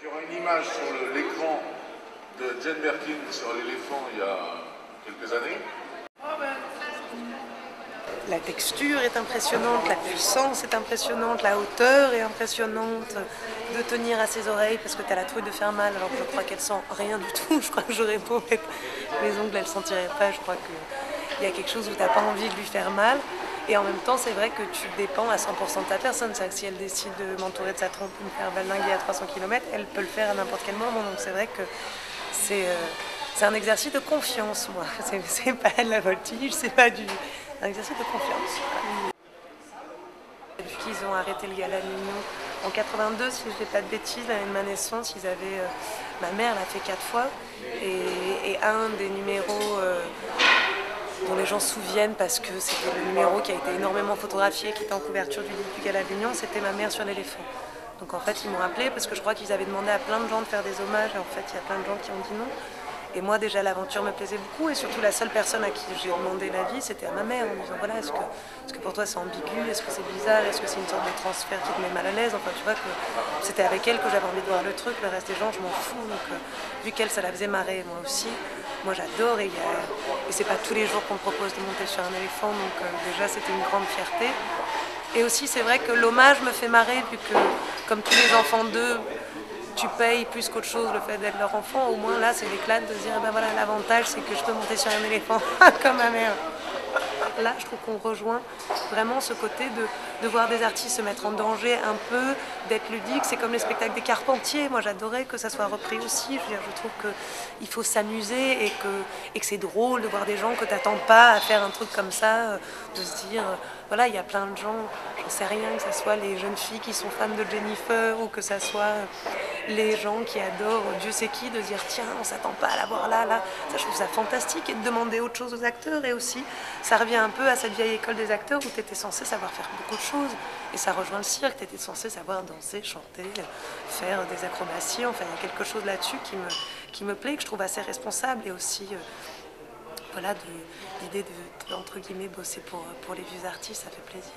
Sur une image sur l'écran de Jane Birkin sur l'éléphant il y a quelques années. La texture est impressionnante, la puissance est impressionnante, la hauteur est impressionnante, de tenir à ses oreilles parce que tu as la trouille de faire mal alors que je crois qu'elle sent rien du tout. Je crois que j'aurais beau mettre mes ongles, elle ne sentirait pas. Je crois qu'il y a quelque chose où tu n'as pas envie de lui faire mal. Et en même temps, c'est vrai que tu dépends à 100% de ta personne. C'est-à-dire que si elle décide de m'entourer de sa trompe ou me faire valdinguer à 300 km, elle peut le faire à n'importe quel moment. Donc c'est vrai que c'est un exercice de confiance, moi. C'est pas de la voltige, c'est pas un exercice de confiance. Depuis qu'ils ont arrêté le gala de l'Union en 82, si je ne dis pas de bêtises, l'année de ma naissance, ils avaient, ma mère l'a fait 4 fois. Et un des numéros dont les gens se souviennent parce que c'était le numéro qui a été énormément photographié, qui était en couverture du Gala de l'Union, c'était ma mère sur l'éléphant. Donc en fait ils m'ont appelé parce que je crois qu'ils avaient demandé à plein de gens de faire des hommages et en fait il y a plein de gens qui ont dit non. Et moi déjà l'aventure me plaisait beaucoup et surtout la seule personne à qui j'ai demandé l'avis c'était à ma mère en me disant voilà est-ce que pour toi c'est ambigu, est-ce que c'est bizarre, est-ce que c'est une sorte de transfert qui te met mal à l'aise, enfin tu vois que c'était avec elle que j'avais envie de voir le truc, le reste des gens je m'en fous donc vu qu'elle ça la faisait marrer moi aussi, moi j'adore et c'est pas tous les jours qu'on me propose de monter sur un éléphant donc déjà c'était une grande fierté. Et aussi c'est vrai que l'hommage me fait marrer vu que comme tous les enfants d'eux tu payes plus qu'autre chose le fait d'être leur enfant, au moins là c'est l'éclat de se dire ben voilà l'avantage c'est que je peux monter sur un éléphant comme ma mère. Là je trouve qu'on rejoint vraiment ce côté de voir des artistes se mettre en danger un peu, d'être ludique, c'est comme les spectacles des Carpentiers, moi j'adorais que ça soit repris aussi, je trouve qu'il faut s'amuser et que c'est drôle de voir des gens que tu n'attends pas à faire un truc comme ça, de se dire voilà il y a plein de gens, j'en sais rien, que ce soit les jeunes filles qui sont fans de Jennifer ou que ce soit les gens qui adorent Dieu sait qui, de dire tiens on s'attend pas à la voir là, ça je trouve ça fantastique et de demander autre chose aux acteurs et aussi ça revient un peu à cette vieille école des acteurs où tu étais censé savoir faire beaucoup de choses et ça rejoint le cirque, tu étais censé savoir danser, chanter, faire des acrobaties, enfin il y a quelque chose là-dessus qui me plaît, que je trouve assez responsable et aussi voilà l'idée de entre guillemets bosser pour les vieux artistes, ça fait plaisir.